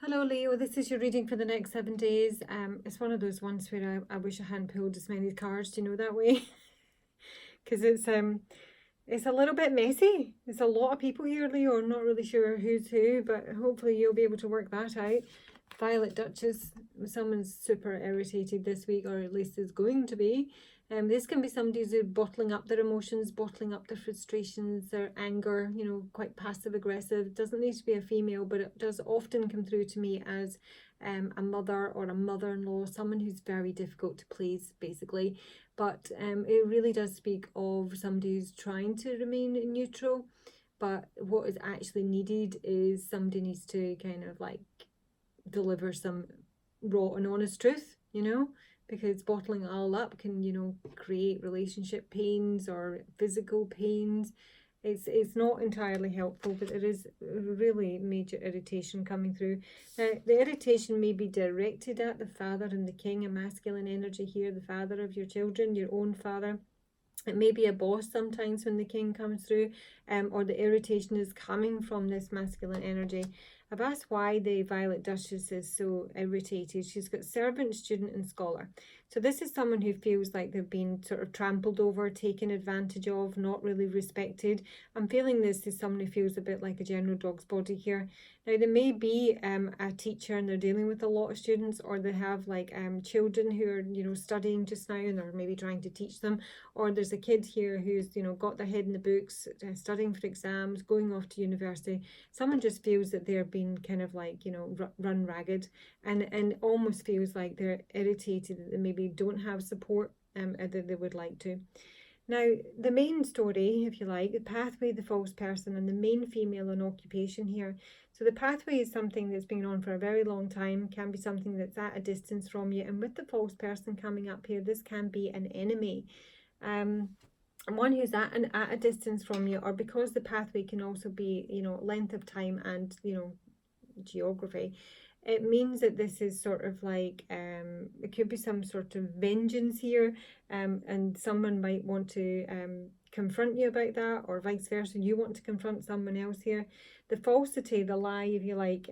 Hello Leo, this is your reading for the next 7 days. It's one of those ones where I wish I hadn't pulled as many cards, do you know that way? Because it's a little bit messy. There's a lot of people here, Leo. I'm not really sure who's who, but hopefully you'll be able to work that out. Violet Duchess, someone's super irritated this week, or at least is going to be. This can be somebody who's bottling up their emotions, bottling up their frustrations, their anger, you know, quite passive aggressive. It doesn't need to be a female, but it does often come through to me as a mother or a mother-in-law, someone who's very difficult to please, basically. But it really does speak of somebody who's trying to remain neutral, but what is actually needed is somebody needs to kind of like deliver some raw and honest truth, you know, because bottling it all up can, you know, create relationship pains or physical pains. It's not entirely helpful, but there is really major irritation coming through. Now, the irritation may be directed at the father and the king, a masculine energy here, the father of your children, your own father. It may be a boss sometimes when the king comes through, or the irritation is coming from this masculine energy. I've asked why the Violet Duchess is so irritated. She's got servant, student and scholar. So this is someone who feels like they've been sort of trampled over, taken advantage of, not really respected. I'm feeling this is someone who feels a bit like a general dog's body here. Now, there may be a teacher and they're dealing with a lot of students, or they have like children who are, you know, studying just now and they're maybe trying to teach them, or there's a kid here who's, you know, got their head in the books, studying for exams, going off to university. Someone just feels that they're being kind of like, you know, run ragged, and almost feels like they're irritated that they maybe don't have support that they would like to. Now, the main story, if you like, the pathway, the false person, and the main female in occupation here. So the pathway is something that's been on for a very long time, can be something that's at a distance from you. And with the false person coming up here, this can be an enemy. One who's at a distance from you, or because the pathway can also be, you know, length of time and, you know, geography. It means that this is sort of like, it could be some sort of vengeance here, and someone might want to confront you about that, or vice versa, you want to confront someone else here. The falsity, the lie, if you like,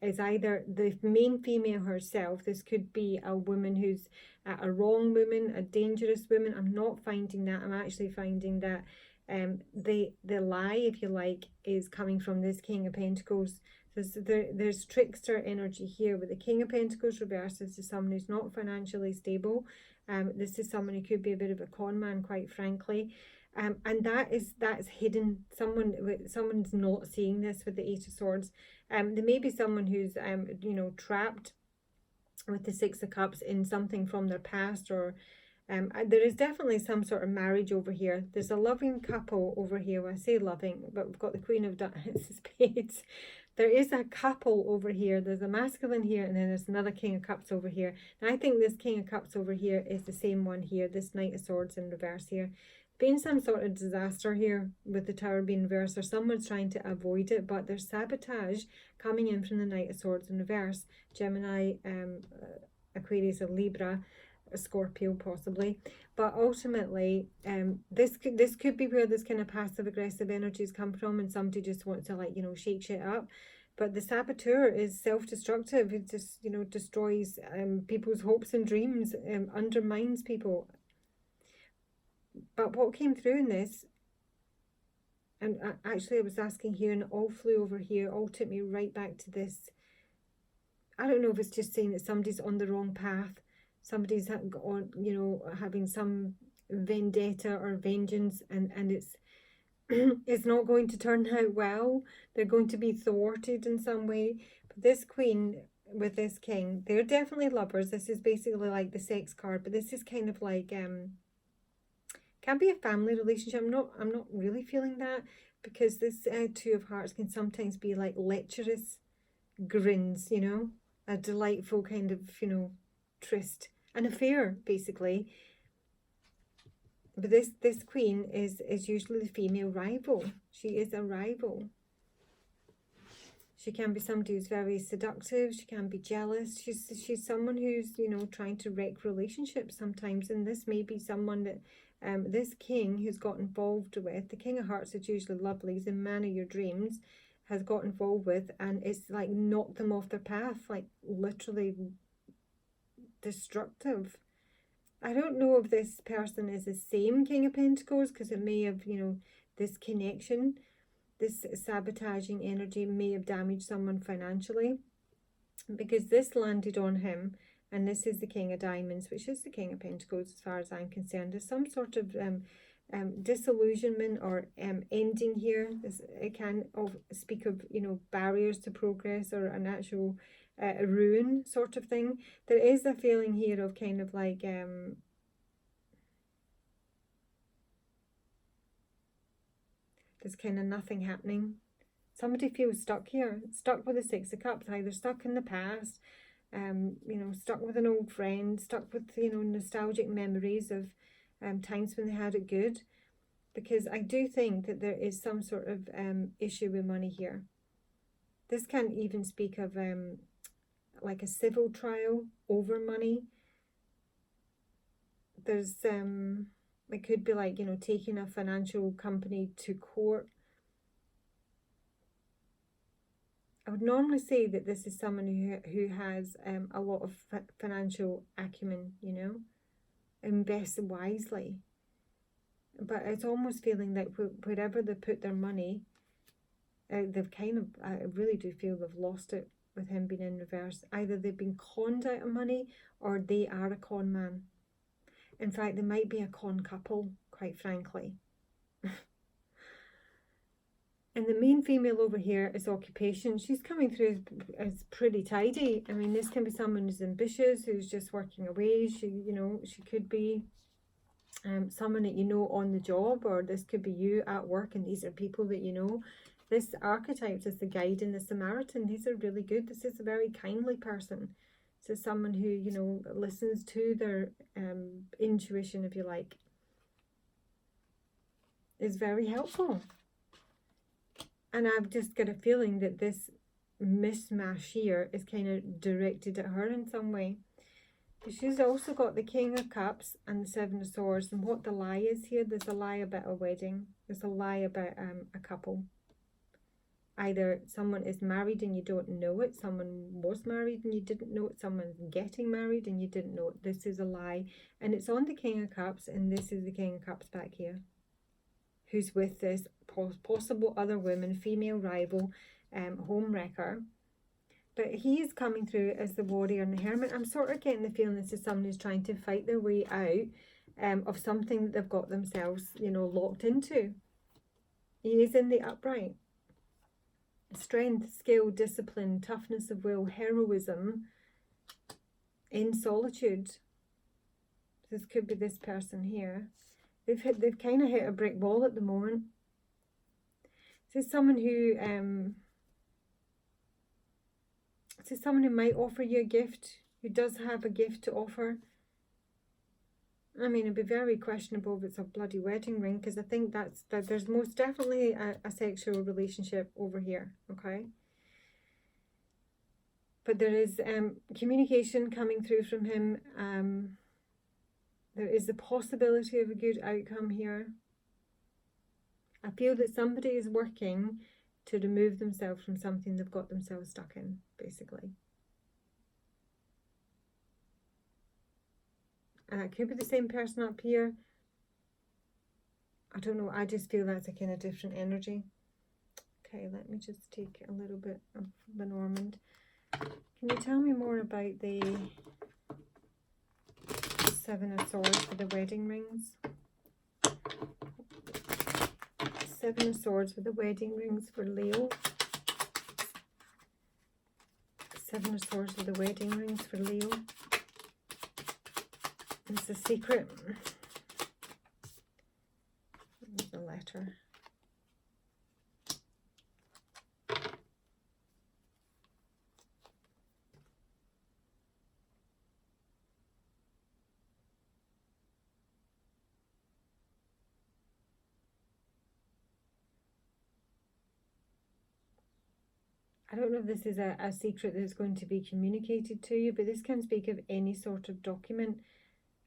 is either the main female herself. This could be a woman who's a wrong woman, a dangerous woman. I'm not finding that. I'm actually finding that the lie, if you like, is coming from this King of Pentacles. There's trickster energy here with the King of Pentacles reversed. This is someone who's not financially stable. This is someone who could be a bit of a con man, quite frankly. And that's hidden. Someone's not seeing this with the Eight of Swords. There may be someone who's you know, trapped with the Six of Cups in something from their past, or there is definitely some sort of marriage over here. There's a loving couple over here. Well, I say loving, but we've got the Queen of Spades. There is a couple over here. There's a masculine here, and then there's another King of Cups over here. And I think this King of Cups over here is the same one here, this Knight of Swords in reverse here. Been some sort of disaster here with the Tower being reversed, or someone's trying to avoid it, but there's sabotage coming in from the Knight of Swords in reverse. Gemini, Aquarius, or Libra, Scorpio possibly, but ultimately this could be where this kind of passive aggressive energies come from, and somebody just wants to, like, you know, shake shit up. But the saboteur is self-destructive. It just, you know, destroys people's hopes and dreams, undermines people. But what came through in this, and actually I was asking here and it all flew over here, all took me right back to this. I don't know if it's just saying that somebody's on the wrong path. Somebody's on, you know, having some vendetta or vengeance, and it's it's not going to turn out well. They're going to be thwarted in some way. But this queen with this king, they're definitely lovers. This is basically like the sex card, but this is kind of like can be a family relationship. I'm not really feeling that, because this Two of Hearts can sometimes be like lecherous grins, you know, a delightful kind of, you know, tryst, an affair basically. But this queen is usually the female rival. She is a rival. She can be somebody who's very seductive. She can be jealous. She's someone who's, you know, trying to wreck relationships sometimes. And this may be someone that this king who's got involved with. The King of Hearts is usually lovely. He's the man of your dreams. has got involved with, and it's like knocked them off their path, like literally destructive. I don't know if this person is the same King of Pentacles, because it may have, you know, this connection, this sabotaging energy may have damaged someone financially, because this landed on him, and this is the King of Diamonds, which is the King of Pentacles as far as I'm concerned. There's some sort of disillusionment or ending here. It can speak of, you know, barriers to progress or an actual ruin sort of thing. There is a feeling here of kind of like there's kind of nothing happening. Somebody feels stuck here, stuck with the Six of Cups, either stuck in the past, you know, stuck with an old friend, stuck with, you know, nostalgic memories of times when they had it good. Because I do think that there is some sort of issue with money here. This can even speak of like a civil trial over money. There's it could be like, you know, taking a financial company to court. I would normally say that this is someone who has a lot of financial acumen, you know, invests wisely. But it's almost feeling like wherever they put their money, they've kind of, I really do feel they've lost it with him being in reverse. Either they've been conned out of money, or they are a con man. In fact, they might be a con couple, quite frankly. And the main female over here is occupation. She's coming through as pretty tidy. I mean, this can be someone who's ambitious, who's just working away. She, you know, she could be someone that you know on the job, or this could be you at work, and these are people that you know. This archetype is the guide and the Samaritan. These are really good. This is a very kindly person. This is someone who, you know, listens to their intuition, if you like. Is very helpful. And I've just got a feeling that this mishmash here is kind of directed at her in some way. But she's also got the King of Cups and the Seven of Swords. And what the lie is here, there's a lie about a wedding. There's a lie about a couple. Either someone is married and you don't know it. Someone was married and you didn't know it. Someone's getting married and you didn't know it. This is a lie. And it's on the King of Cups, and this is the King of Cups back here, who's with this possible other woman, female rival, home wrecker. But he's coming through as the warrior and the hermit. I'm sort of getting the feeling this is someone who's trying to fight their way out of something that they've got themselves, you know, locked into. He is in the upright. Strength, skill, discipline, toughness of will, heroism in solitude. This could be this person here. They've kind of hit a brick wall at the moment. This is someone who might offer you a gift, who does have a gift to offer. I mean, it'd be very questionable if it's a bloody wedding ring, because I think that there's most definitely a sexual relationship over here, okay? But there is communication coming through from him. There is the possibility of a good outcome here. I feel that somebody is working to remove themselves from something they've got themselves stuck in, basically. And it could be the same person up here. I don't know. I just feel that's a kind of different energy. Okay, let me just take a little bit of Lenormand. Can you tell me more about the Seven of Swords for the wedding rings? Seven of Swords for the wedding rings for Leo. Seven of Swords for the wedding rings for Leo. It's a secret. There's a letter. I don't know if this is a secret that's going to be communicated to you, but this can speak of any sort of document.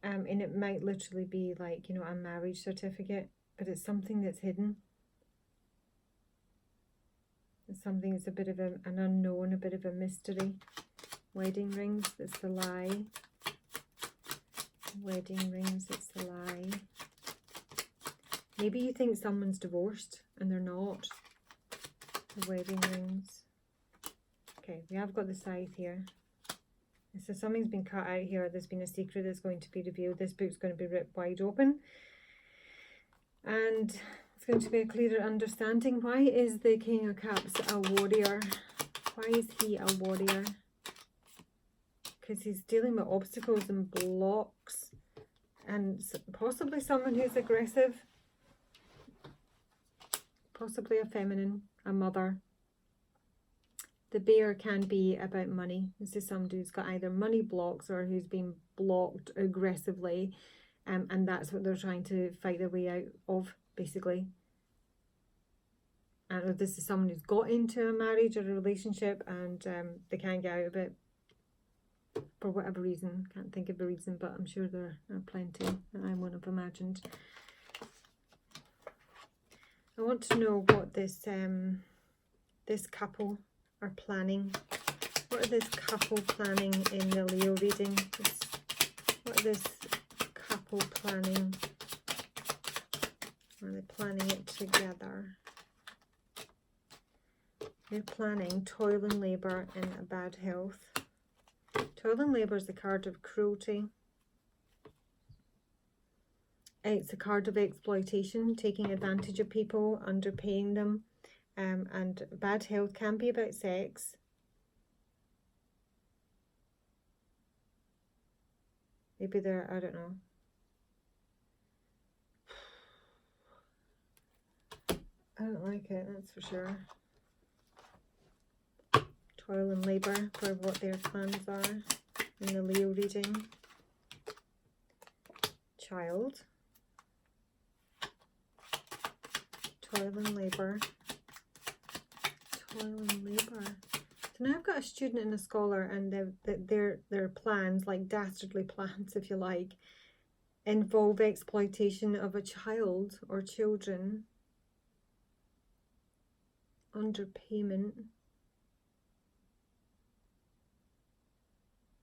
And it might literally be like, you know, a marriage certificate, but it's something that's hidden. Something's a bit of an unknown, a bit of a mystery. Wedding rings, it's the lie. Wedding rings, it's the lie. Maybe you think someone's divorced and they're not. The wedding rings. Okay, we have got the scythe here. So something's been cut out here. There's been a secret that's going to be revealed. This book's going to be ripped wide open. And it's going to be a clearer understanding. Why is the King of Cups a warrior? Why is he a warrior? Because he's dealing with obstacles and blocks. And possibly someone who's aggressive. Possibly a feminine, a mother. The bear can be about money. This is somebody who's got either money blocks or who's been blocked aggressively. And that's what they're trying to fight their way out of, basically. And this is someone who's got into a marriage or a relationship and they can't get out of it for whatever reason. Can't think of a reason, but I'm sure there are plenty that I wouldn't have imagined. I want to know what this this couple are planning. What are this couple planning in the Leo reading? What are this couple planning? Are they planning it together? They're planning toil and labour and a bad health. Toil and labour is the card of cruelty. It's a card of exploitation, taking advantage of people, underpaying them. And bad health can be about sex. Maybe they're, I don't know. I don't like it, that's for sure. Toil and labour for what their plans are in the Leo reading. Child. Toil and labour. Toil and labour. So now I've got a student and a scholar, and their plans, like dastardly plans if you like, involve exploitation of a child or children, underpayment.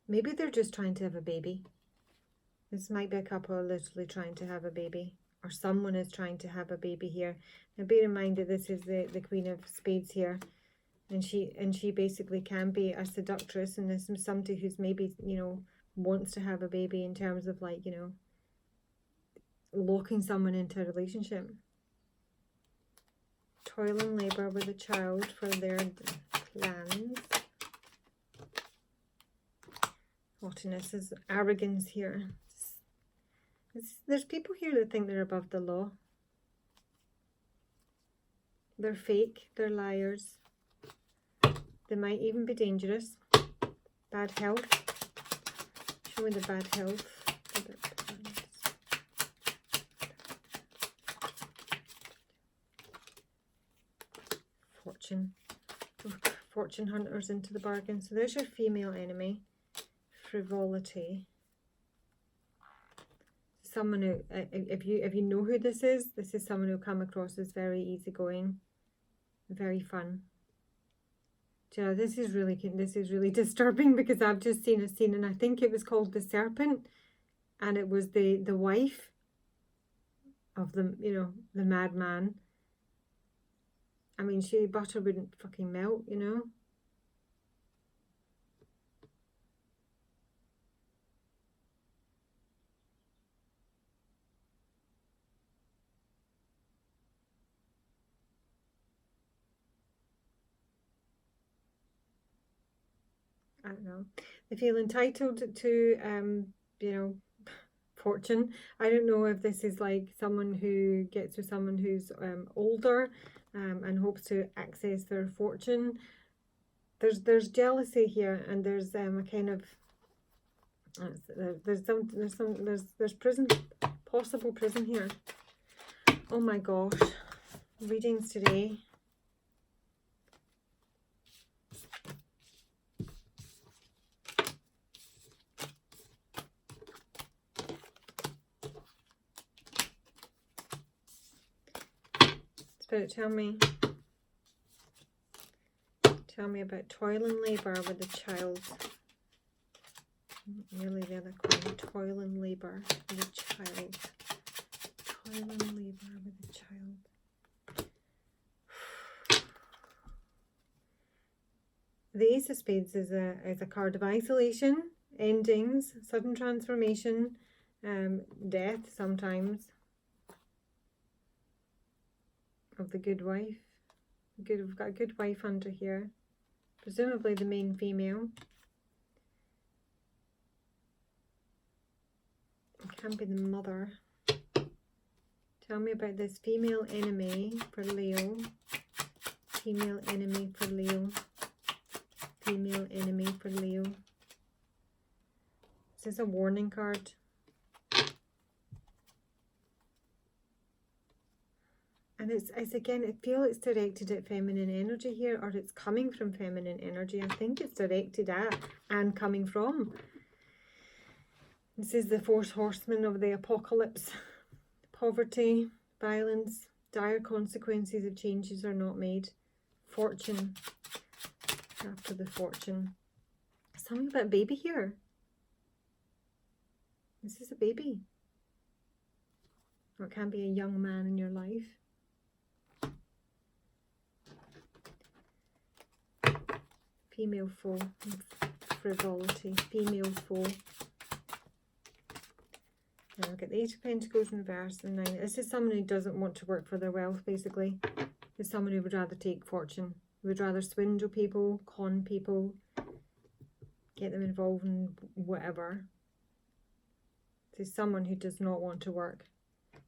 Maybe they're just trying to have a baby. This might be a couple literally trying to have a baby, or someone is trying to have a baby here. Now bear in mind that this is the Queen of Spades here, and she basically can be a seductress, and this is somebody who's maybe, you know, wants to have a baby in terms of, like, you know, locking someone into a relationship. Toil and labour with a child for their plans. Haughtiness is arrogance here. There's people here that think they're above the law. They're fake, they're liars. They might even be dangerous. Bad health. Show me the bad health. Fortune. Fortune hunters into the bargain. So there's your female enemy. Frivolity. Someone who, if you know who this is someone who come across as very easygoing, very fun. Do you know, this is really disturbing, because I've just seen a scene, and I think it was called The Serpent, and it was the wife of the, you know, the madman. I mean, butter wouldn't fucking melt, you know. I don't know. They feel entitled to, you know, fortune. I don't know if this is like someone who gets with someone who's older and hopes to access their fortune. There's jealousy here, and there's a kind of there's prison, possible prison here. Oh my gosh, readings today. Spirit, tell me. Tell me about toil and labour with a child. Nearly the other coin. Toil and labour with a child. Toil and labour with a child. The Ace of Spades is a card of isolation, endings, sudden transformation, death sometimes. Of the good wife. We've got a good wife under here. Presumably the main female. It can be the mother. Tell me about this female enemy for Leo. Female enemy for Leo. Female enemy for Leo. Is this a warning card? And it's again, I feel it's directed at feminine energy here, or it's coming from feminine energy. I think it's directed at and coming from. This is the 4 horsemen of the apocalypse. Poverty, violence, dire consequences if changes are not made. Fortune. After the fortune. Something about baby here. This is a baby. Or it can be a young man in your life. Female foe, frivolity, female foe. Now I've got the 8 of Pentacles in reverse and 9. This is someone who doesn't want to work for their wealth, basically. It's someone who would rather take fortune, would rather swindle people, con people, get them involved in whatever. This is someone who does not want to work.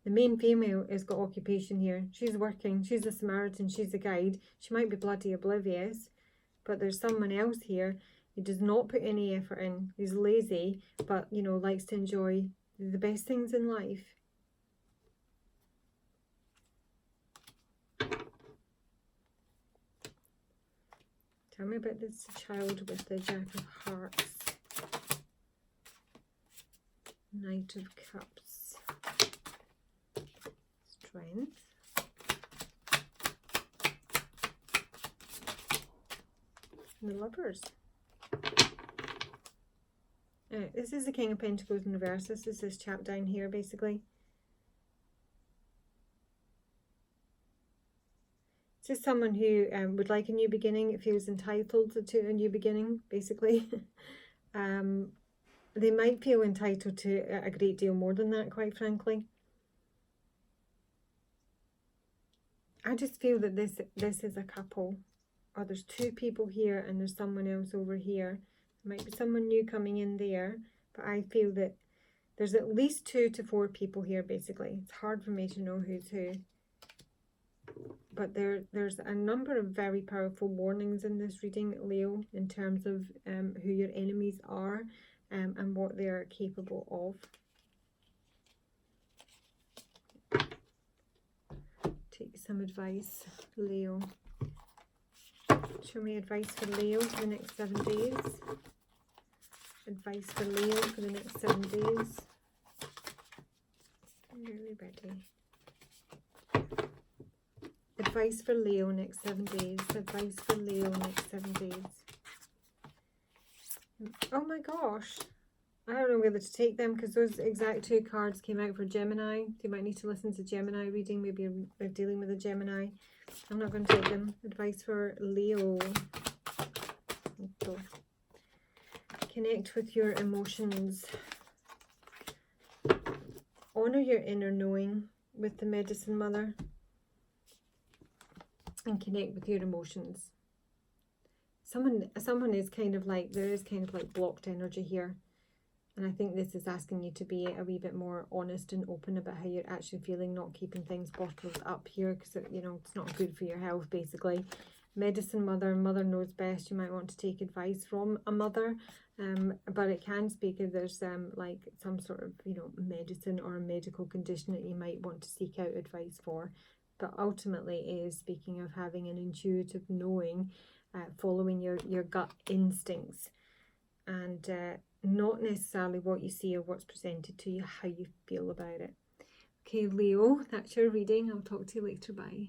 The main female has got occupation here. She's working, she's a Samaritan, she's a guide. She might be bloody oblivious. But there's someone else here who does not put any effort in. He's lazy, but, you know, likes to enjoy the best things in life. Tell me about this child with the Jack of Hearts. Knight of Cups. Strength. The Lovers. This is the King of Pentacles in reverse. This is this chap down here, basically. This is someone who would like a new beginning. It feels entitled to a new beginning, basically. They might feel entitled to a great deal more than that, quite frankly. I just feel that this is a couple. Or there's 2 people here and there's someone else over here. There might be someone new coming in there. But I feel that there's at least 2 to 4 people here, basically. It's hard for me to know who's who. But there's a number of very powerful warnings in this reading, Leo, in terms of who your enemies are and what they are capable of. Take some advice, Leo. Show me advice for Leo for the next 7 days. Advice for Leo for the next 7 days. I'm really ready. Advice for Leo next 7 days. Advice for Leo next 7 days. Oh my gosh. I don't know whether to take them because those exact 2 cards came out for Gemini. You might need to listen to Gemini reading. Maybe you're dealing with a Gemini. I'm not going to take them. Advice for Leo. Okay. Connect with your emotions. Honor your inner knowing with the Medicine Mother. And connect with your emotions. Someone is kind of like, there is kind of like blocked energy here. And I think this is asking you to be a wee bit more honest and open about how you're actually feeling, not keeping things bottled up here because, you know, it's not good for your health, basically. Medicine Mother, mother knows best. You might want to take advice from a mother, but it can speak if there's like some sort of, you know, medicine or a medical condition that you might want to seek out advice for. But ultimately it is speaking of having an intuitive knowing, following your gut instincts. And not necessarily what you see or what's presented to you, how you feel about it. Okay, Leo, that's your reading. I'll talk to you later. Bye.